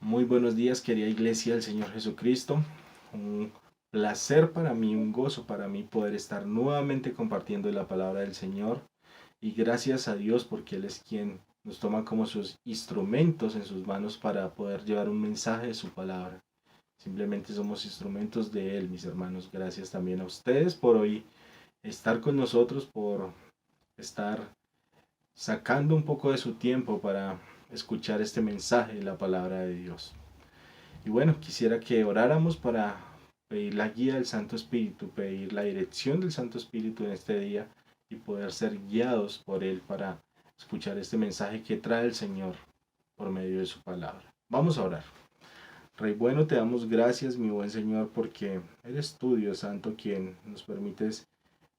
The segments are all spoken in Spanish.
Muy buenos días, querida iglesia del Señor Jesucristo. Un placer para mí, un gozo para mí poder estar nuevamente compartiendo la palabra del Señor. Y gracias a Dios porque Él es quien nos toma como sus instrumentos en sus manos para poder llevar un mensaje de su palabra. Simplemente somos instrumentos de Él, mis hermanos. Gracias también a ustedes por hoy estar con nosotros, por estar sacando un poco de su tiempo para escuchar este mensaje de la palabra de Dios. Y bueno, quisiera que oráramos para pedir la guía del Santo Espíritu, pedir la dirección del Santo Espíritu en este día y poder ser guiados por Él para escuchar este mensaje que trae el Señor por medio de su palabra. Vamos a orar. Rey bueno, te damos gracias, mi buen Señor, porque eres tú, Dios Santo, quien nos permites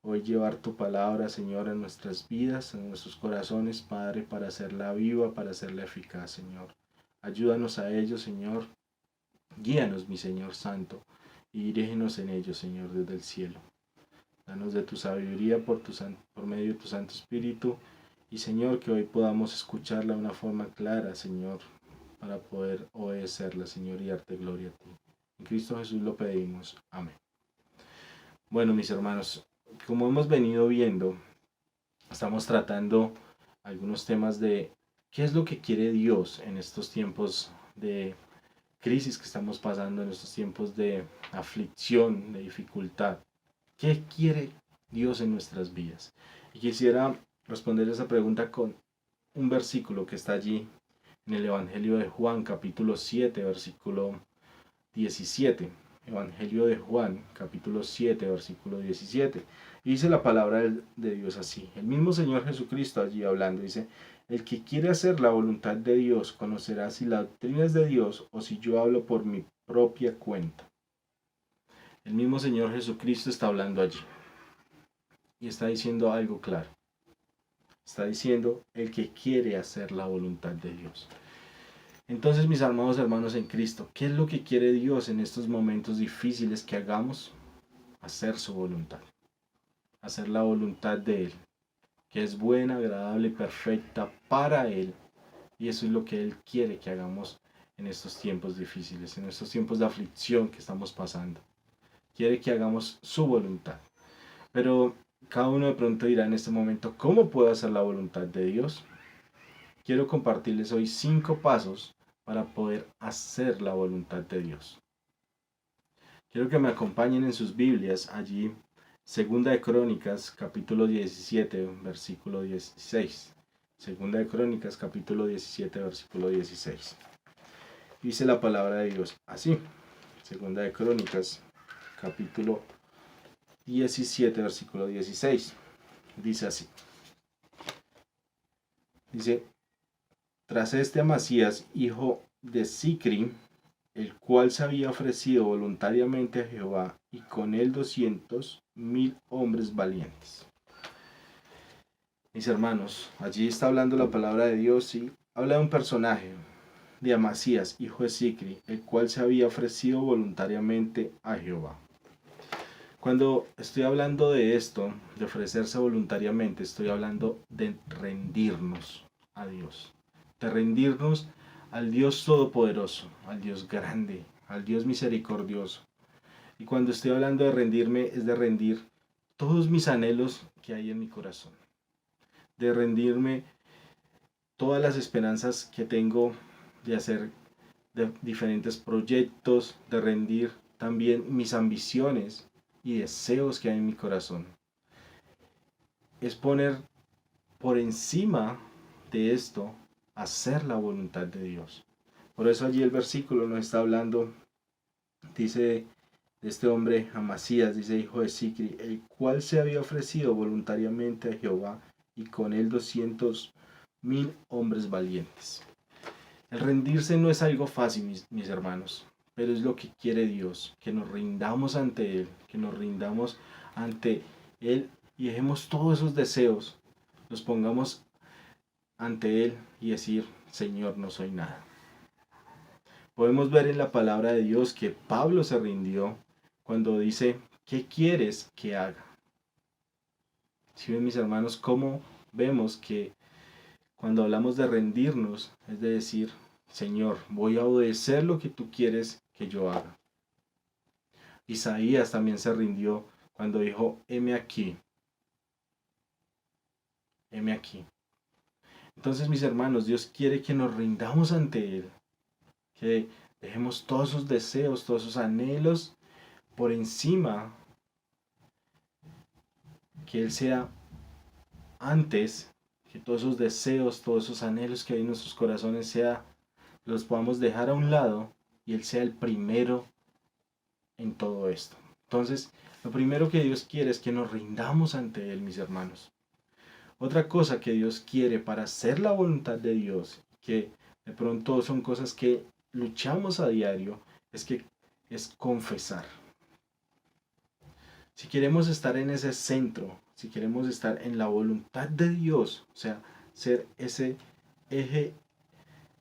hoy llevar tu palabra, Señor, en nuestras vidas, en nuestros corazones, Padre, para hacerla viva, para hacerla eficaz, Señor. Ayúdanos a ello, Señor. Guíanos, mi Señor Santo, y dirígenos en ellos, Señor, desde el cielo. Danos de tu sabiduría por medio de tu Santo Espíritu, y Señor, que hoy podamos escucharla de una forma clara, Señor, para poder obedecerla, Señor, y darte gloria a ti. En Cristo Jesús lo pedimos. Amén. Bueno, mis hermanos, como hemos venido viendo, estamos tratando algunos temas de qué es lo que quiere Dios en estos tiempos de crisis que estamos pasando, en estos tiempos de aflicción, de dificultad. ¿Qué quiere Dios en nuestras vidas? Y quisiera responder esa pregunta con un versículo que está allí en el Evangelio de Juan, capítulo 7, versículo 17. Evangelio de Juan, capítulo 7, versículo 17. Y dice la palabra de Dios así. El mismo Señor Jesucristo allí hablando dice, el que quiere hacer la voluntad de Dios conocerá si la doctrina es de Dios o si yo hablo por mi propia cuenta. El mismo Señor Jesucristo está hablando allí y está diciendo algo claro. Está diciendo el que quiere hacer la voluntad de Dios. Entonces, mis amados hermanos en Cristo, ¿qué es lo que quiere Dios en estos momentos difíciles que hagamos? Hacer su voluntad, hacer la voluntad de Él, que es buena, agradable y perfecta para Él. Y eso es lo que Él quiere que hagamos en estos tiempos difíciles, en estos tiempos de aflicción que estamos pasando. Quiere que hagamos su voluntad. Pero cada uno de pronto dirá en este momento, ¿cómo puedo hacer la voluntad de Dios? Quiero compartirles hoy 5 pasos para poder hacer la voluntad de Dios. Quiero que me acompañen en sus Biblias allí, Segunda de Crónicas, capítulo 17, versículo 16. Segunda de Crónicas, capítulo 17, versículo 16. Dice la palabra de Dios así. Segunda de Crónicas, capítulo 17, versículo 16. Dice así. Dice, tras este Amasías, hijo de Sicri, el cual se había ofrecido voluntariamente a Jehová, y con él 200,000 hombres valientes. Mis hermanos, allí está hablando la palabra de Dios y habla de un personaje, de Amasías, hijo de Sicri, el cual se había ofrecido voluntariamente a Jehová. Cuando estoy hablando de esto, de ofrecerse voluntariamente, estoy hablando de rendirnos a Dios, de rendirnos al Dios todopoderoso, al Dios grande, al Dios misericordioso. Y cuando estoy hablando de rendirme, es de rendir todos mis anhelos que hay en mi corazón, de rendirme todas las esperanzas que tengo de hacer de diferentes proyectos, de rendir también mis ambiciones y deseos que hay en mi corazón. Es poner por encima de esto, hacer la voluntad de Dios. Por eso allí el versículo nos está hablando, dice de este hombre Amasías, dice hijo de Sicri, el cual se había ofrecido voluntariamente a Jehová y con él 200,000 hombres valientes. El rendirse no es algo fácil, mis hermanos, pero es lo que quiere Dios, que nos rindamos ante Él, que nos rindamos ante Él y dejemos todos esos deseos, los pongamos ante Él y decir, Señor, no soy nada. Podemos ver en la palabra de Dios que Pablo se rindió cuando dice, ¿qué quieres que haga? Si ven mis hermanos, cómo vemos que cuando hablamos de rendirnos, es de decir, Señor, voy a obedecer lo que tú quieres que yo haga. Isaías también se rindió cuando dijo, heme aquí, heme aquí. Entonces, mis hermanos, Dios quiere que nos rindamos ante Él, que dejemos todos esos deseos, todos esos anhelos por encima, que Él sea antes, que todos esos deseos, todos esos anhelos que hay en nuestros corazones los podamos dejar a un lado y Él sea el primero en todo esto. Entonces, lo primero que Dios quiere es que nos rindamos ante Él, mis hermanos. Otra cosa que Dios quiere para hacer la voluntad de Dios, que de pronto son cosas que luchamos a diario, es confesar. Si queremos estar en ese centro, si queremos estar en la voluntad de Dios, o sea, ser ese eje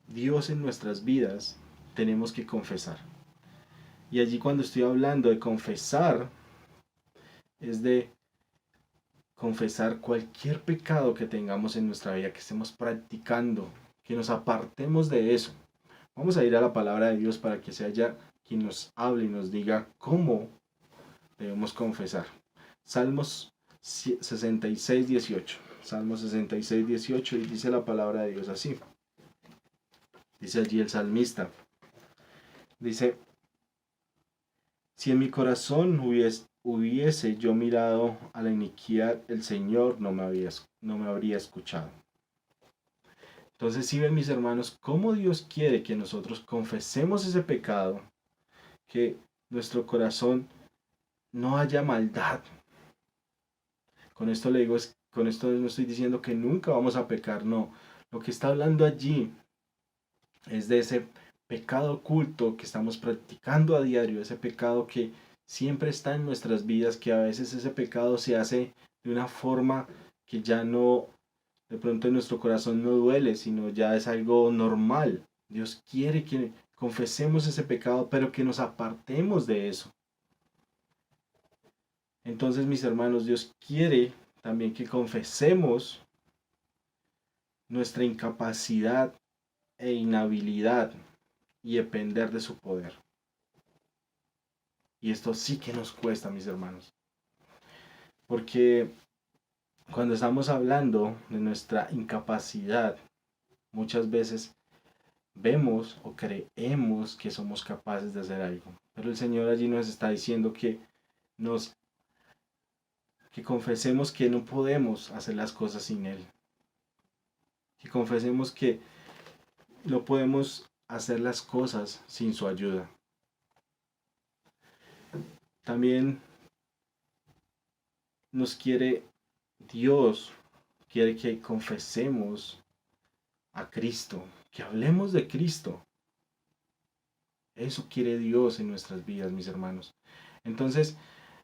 Dios en nuestras vidas, tenemos que confesar. Y allí cuando estoy hablando de confesar, es de confesar cualquier pecado que tengamos en nuestra vida, que estemos practicando, que nos apartemos de eso. Vamos a ir a la palabra de Dios para que sea ella quien nos hable y nos diga cómo debemos confesar. Salmos 66, 18. Salmos 66, 18 y dice la palabra de Dios así. Dice allí el salmista. Dice, si en mi corazón hubiese yo mirado a la iniquidad, el Señor no me habría escuchado. Entonces, si ven mis hermanos, cómo Dios quiere que nosotros confesemos ese pecado, que nuestro corazón no haya maldad. Con esto le digo, con esto no estoy diciendo que nunca vamos a pecar, no. Lo que está hablando allí es de ese pecado oculto que estamos practicando a diario, ese pecado que siempre está en nuestras vidas, que a veces ese pecado se hace de una forma que ya no, de pronto en nuestro corazón no duele, sino ya es algo normal. Dios quiere que confesemos ese pecado, pero que nos apartemos de eso. Entonces, mis hermanos, Dios quiere también que confesemos nuestra incapacidad e inhabilidad y depender de su poder. Y esto sí que nos cuesta, mis hermanos. Porque cuando estamos hablando de nuestra incapacidad, muchas veces vemos o creemos que somos capaces de hacer algo. Pero el Señor allí nos está diciendo que confesemos que no podemos hacer las cosas sin Él. Que confesemos que no podemos hacer las cosas sin su ayuda. También Dios quiere que confesemos a Cristo, que hablemos de Cristo. Eso quiere Dios en nuestras vidas, mis hermanos. Entonces,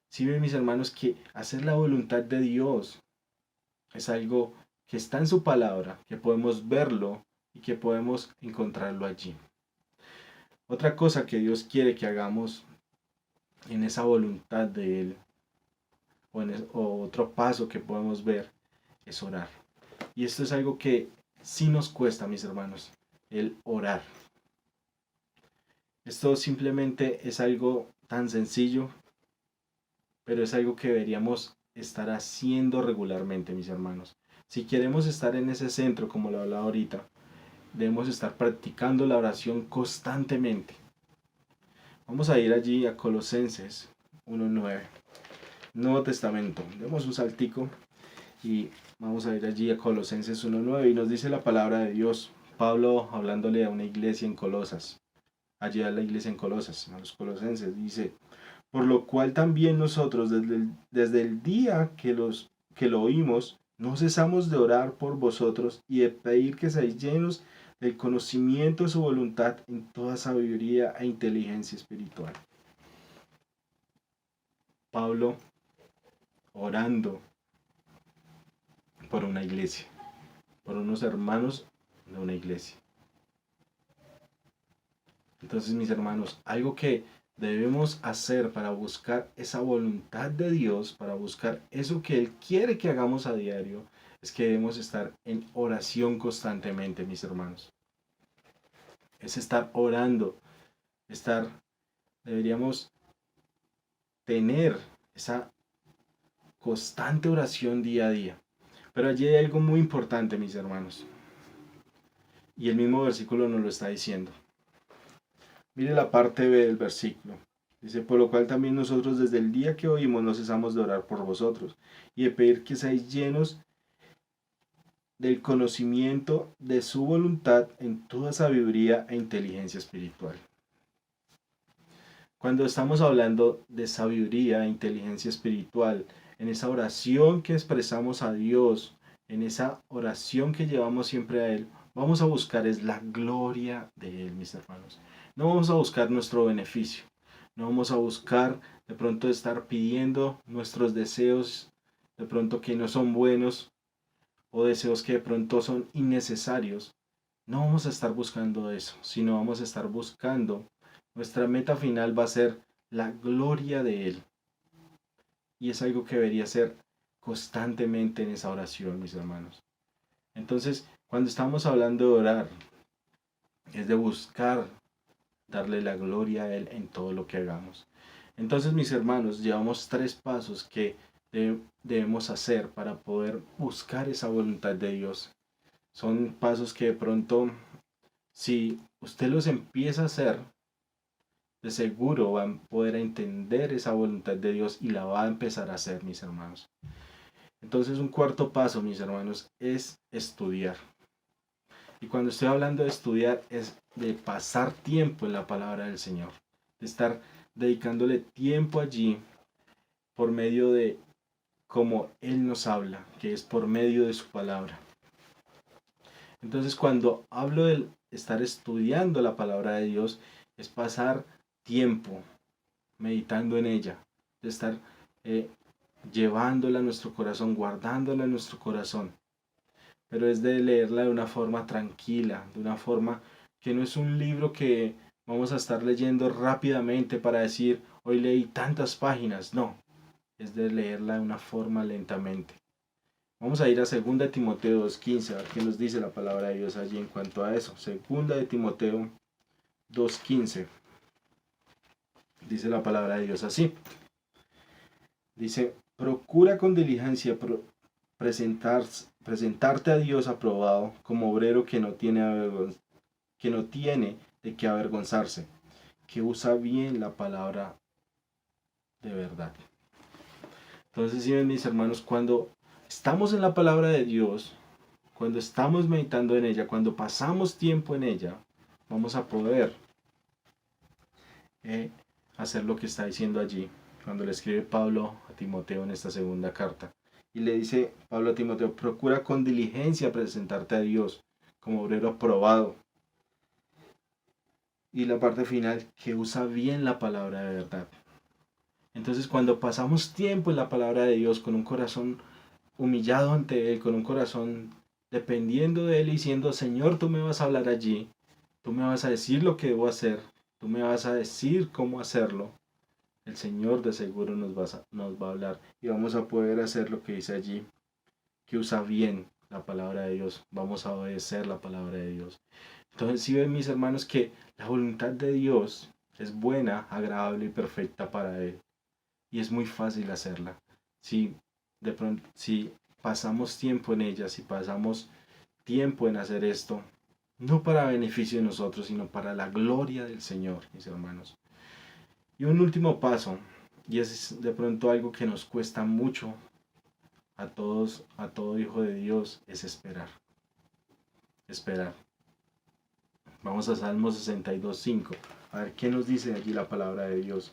si ven mis hermanos que hacer la voluntad de Dios es algo que está en su palabra, que podemos verlo y que podemos encontrarlo allí. Otra cosa que Dios quiere que hagamos en esa voluntad de Él, o otro paso que podemos ver, es orar. Y esto es algo que sí nos cuesta, mis hermanos, el orar. Esto simplemente es algo tan sencillo, pero es algo que deberíamos estar haciendo regularmente, mis hermanos. Si queremos estar en ese centro, como lo hablaba ahorita, debemos estar practicando la oración constantemente. Vamos a ir allí a Colosenses 1:9, Nuevo Testamento. Demos un saltico y vamos a ir allí a Colosenses 1:9 y nos dice la palabra de Dios. Pablo hablándole a una iglesia en Colosas, allí a la iglesia en Colosas, a los colosenses, dice, por lo cual también nosotros desde el día que lo oímos, no cesamos de orar por vosotros y de pedir que seáis llenos del conocimiento de su voluntad en toda sabiduría e inteligencia espiritual. Pablo orando por una iglesia, por unos hermanos de una iglesia. Entonces, mis hermanos, algo que debemos hacer para buscar esa voluntad de Dios, para buscar eso que Él quiere que hagamos a diario, es que debemos estar en oración constantemente, mis hermanos. es estar orando, deberíamos tener esa constante oración día a día. Pero allí hay algo muy importante, mis hermanos, y el mismo versículo nos lo está diciendo. Mire la parte B del versículo. Dice, por lo cual también nosotros desde el día que oímos no cesamos de orar por vosotros y de pedir que seáis llenos del conocimiento de su voluntad en toda sabiduría e inteligencia espiritual. Cuando estamos hablando de sabiduría e inteligencia espiritual, en esa oración que expresamos a Dios, en esa oración que llevamos siempre a Él, vamos a buscar es la gloria de Él, mis hermanos. No vamos a buscar nuestro beneficio, no vamos a buscar de pronto estar pidiendo nuestros deseos, de pronto que no son buenos o deseos que de pronto son innecesarios. No vamos a estar buscando eso, sino vamos a estar buscando, nuestra meta final va a ser la gloria de Él. Y es algo que debería ser constantemente en esa oración, mis hermanos. Entonces, cuando estamos hablando de orar, es de buscar darle la gloria a Él en todo lo que hagamos. Entonces, mis hermanos, llevamos 3 pasos que debemos hacer para poder buscar esa voluntad de Dios. Son pasos que de pronto, si usted los empieza a hacer, de seguro va a poder entender esa voluntad de Dios y la va a empezar a hacer, mis hermanos. Entonces, un cuarto paso, mis hermanos, es estudiar. Y cuando estoy hablando de estudiar, es de pasar tiempo en la palabra del Señor, de estar dedicándole tiempo allí por medio de cómo Él nos habla, que es por medio de su palabra. Entonces, cuando hablo de estar estudiando la palabra de Dios, es pasar tiempo meditando en ella, de estar llevándola a nuestro corazón, guardándola en nuestro corazón. Pero es de leerla de una forma tranquila, de una forma que no es un libro que vamos a estar leyendo rápidamente para decir, hoy leí tantas páginas. No, es de leerla de una forma lentamente. Vamos a ir a 2 Timoteo 2:15, a ver qué nos dice la palabra de Dios allí en cuanto a eso. 2 Timoteo 2:15. Dice la palabra de Dios así. Dice, procura con diligencia presentarte a Dios aprobado como obrero que no tiene de qué avergonzarse, que usa bien la palabra de verdad. Entonces, si ven, mis hermanos, cuando estamos en la palabra de Dios, cuando estamos meditando en ella, cuando pasamos tiempo en ella, vamos a poder hacer lo que está diciendo allí, cuando le escribe Pablo a Timoteo en esta segunda carta. Y le dice Pablo a Timoteo, procura con diligencia presentarte a Dios como obrero aprobado. Y la parte final, que usa bien la palabra de verdad. Entonces, cuando pasamos tiempo en la palabra de Dios con un corazón humillado ante Él, con un corazón dependiendo de Él y diciendo, Señor, tú me vas a hablar allí, tú me vas a decir lo que debo hacer, tú me vas a decir cómo hacerlo, el Señor de seguro nos va a hablar y vamos a poder hacer lo que dice allí, que usa bien la palabra de Dios, vamos a obedecer la palabra de Dios. Entonces, si ven, mis hermanos, que la voluntad de Dios es buena, agradable y perfecta para Él. Y es muy fácil hacerla. Si de pronto, si pasamos tiempo en ella, si pasamos tiempo en hacer esto, no para beneficio de nosotros, sino para la gloria del Señor, mis hermanos. Y un último paso, y es de pronto algo que nos cuesta mucho a todos, a todo hijo de Dios, es esperar. Esperar. Vamos a Salmo 62:5. A ver qué nos dice allí la palabra de Dios.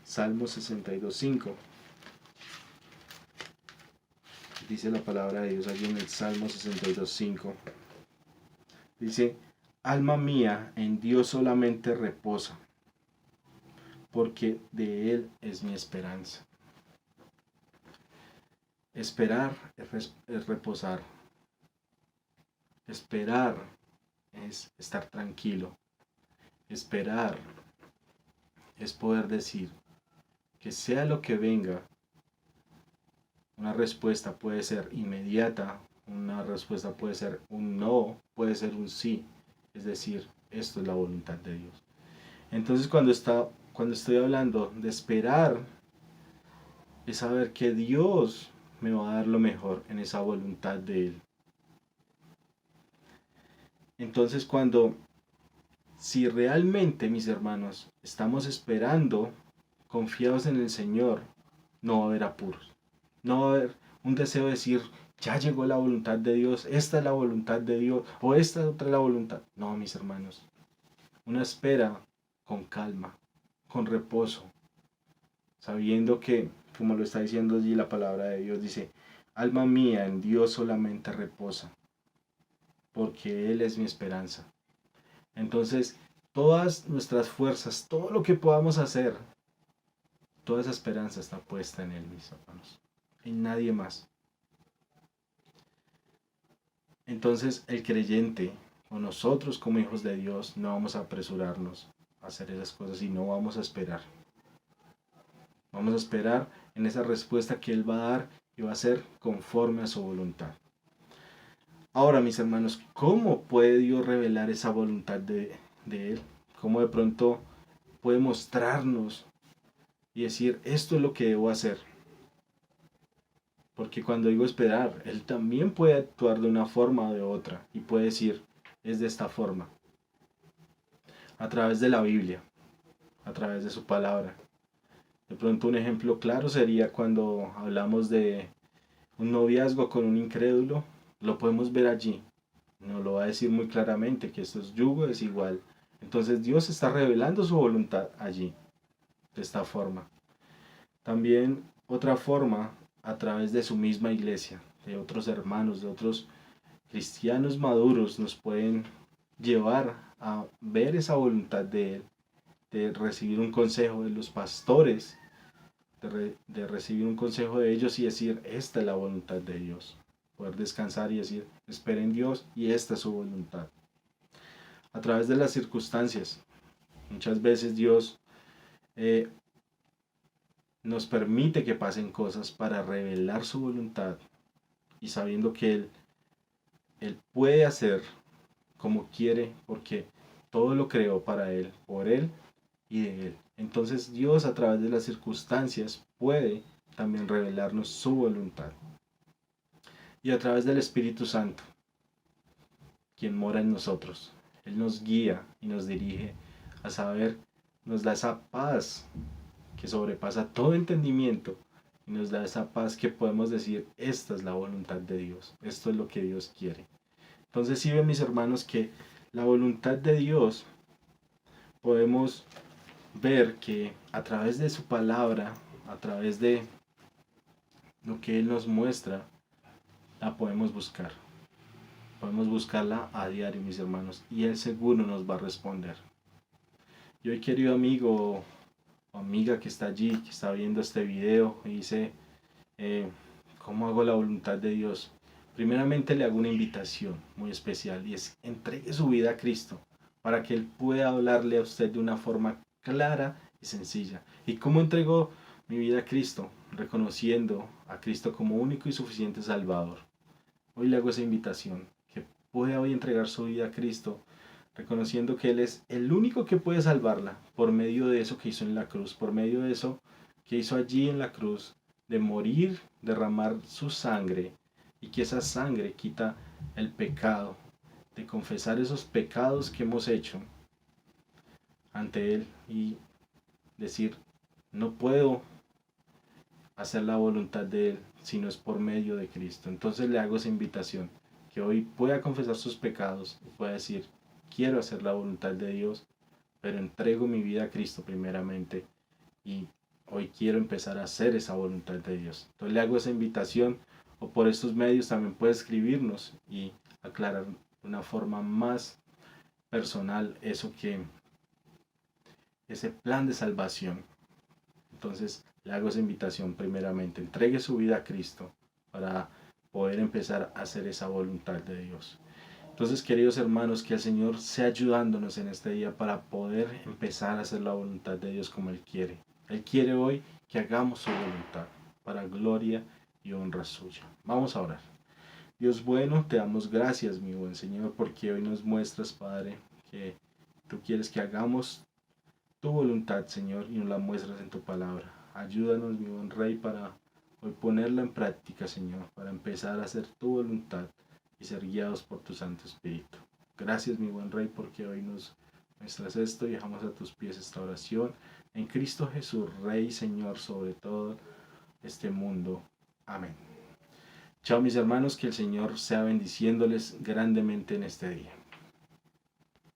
Salmo 62:5. Dice la palabra de Dios allí en el Salmo 62:5. Dice, alma mía, en Dios solamente reposa, porque de Él es mi esperanza. Esperar es reposar. Esperar es estar tranquilo. Esperar es poder decir que sea lo que venga, una respuesta puede ser inmediata, una respuesta puede ser un no, puede ser un sí. Es decir, esto es la voluntad de Dios. Entonces cuando estoy hablando de esperar, es saber que Dios me va a dar lo mejor en esa voluntad de Él. Entonces si realmente, mis hermanos, estamos esperando, confiados en el Señor, no va a haber apuros. No va a haber un deseo de decir, ya llegó la voluntad de Dios, esta es la voluntad de Dios, o esta otra es la voluntad. No, mis hermanos. Una espera con calma, con reposo, sabiendo que, como lo está diciendo allí la palabra de Dios, dice, alma mía, en Dios solamente reposa, porque Él es mi esperanza. Entonces, todas nuestras fuerzas, todo lo que podamos hacer, toda esa esperanza está puesta en Él, mis hermanos, en nadie más. Entonces, el creyente, o nosotros como hijos de Dios, no vamos a apresurarnos a hacer esas cosas y no vamos a esperar. Vamos a esperar en esa respuesta que Él va a dar y va a ser conforme a su voluntad. Ahora, mis hermanos, ¿cómo puede Dios revelar esa voluntad de Él? ¿Cómo de pronto puede mostrarnos y decir, esto es lo que debo hacer? Porque cuando digo esperar, Él también puede actuar de una forma o de otra y puede decir, es de esta forma. A través de la Biblia, a través de su palabra. De pronto un ejemplo claro sería cuando hablamos de un noviazgo con un incrédulo, lo podemos ver allí. Nos lo va a decir muy claramente que esto es yugo desigual. Entonces Dios está revelando su voluntad allí, de esta forma. También otra forma, a través de su misma iglesia, de otros hermanos, de otros cristianos maduros, nos pueden llevar a ver esa voluntad de Él, de recibir un consejo de los pastores, de recibir un consejo de ellos y decir, esta es la voluntad de Dios. Poder descansar y decir, espera en Dios y esta es su voluntad. A través de las circunstancias, muchas veces Dios nos permite que pasen cosas para revelar su voluntad y sabiendo que Él puede hacer como quiere porque todo lo creó para Él, por Él y de Él. Entonces Dios a través de las circunstancias puede también revelarnos su voluntad. Y a través del Espíritu Santo, quien mora en nosotros. Él nos guía y nos dirige a saber, nos da esa paz que sobrepasa todo entendimiento y nos da esa paz que podemos decir, esta es la voluntad de Dios, esto es lo que Dios quiere. Entonces sí ven mis hermanos que la voluntad de Dios podemos ver que a través de su palabra, a través de lo que Él nos muestra, la podemos buscar. Podemos buscarla a diario, mis hermanos, y Él seguro nos va a responder. Y hoy, querido amigo o amiga que está allí, que está viendo este video, y dice, ¿cómo hago la voluntad de Dios? Primeramente le hago una invitación muy especial y es entregue su vida a Cristo para que Él pueda hablarle a usted de una forma clara y sencilla. ¿Y cómo entrego mi vida a Cristo? Reconociendo a Cristo como único y suficiente Salvador. Hoy le hago esa invitación, que pueda hoy entregar su vida a Cristo, reconociendo que Él es el único que puede salvarla por medio de eso que hizo en la cruz, por medio de eso que hizo allí en la cruz, de morir, derramar su sangre, y que esa sangre quita el pecado, de confesar esos pecados que hemos hecho ante Él y decir, no puedo hacer la voluntad de Él si no es por medio de Cristo. Entonces le hago esa invitación, que hoy pueda confesar sus pecados y pueda decir, quiero hacer la voluntad de Dios, pero entrego mi vida a Cristo primeramente y hoy quiero empezar a hacer esa voluntad de Dios. Entonces le hago esa invitación, o por estos medios también puede escribirnos y aclarar de una forma más personal ese plan de salvación. Entonces le hago esa invitación primeramente, entregue su vida a Cristo para poder empezar a hacer esa voluntad de Dios. Entonces, queridos hermanos, que el Señor sea ayudándonos en este día para poder empezar a hacer la voluntad de Dios como Él quiere. Él quiere hoy que hagamos su voluntad para gloria y honra suya. Vamos a orar. Dios bueno, te damos gracias, mi buen Señor, porque hoy nos muestras, Padre, que Tú quieres que hagamos tu voluntad, Señor, y nos la muestras en tu palabra. Ayúdanos, mi buen Rey, para hoy ponerla en práctica, Señor, para empezar a hacer tu voluntad y ser guiados por tu Santo Espíritu. Gracias, mi buen Rey, porque hoy nos muestras esto y dejamos a tus pies esta oración. En Cristo Jesús, Rey, Señor, sobre todo este mundo. Amén. Chao, mis hermanos, que el Señor sea bendiciéndoles grandemente en este día.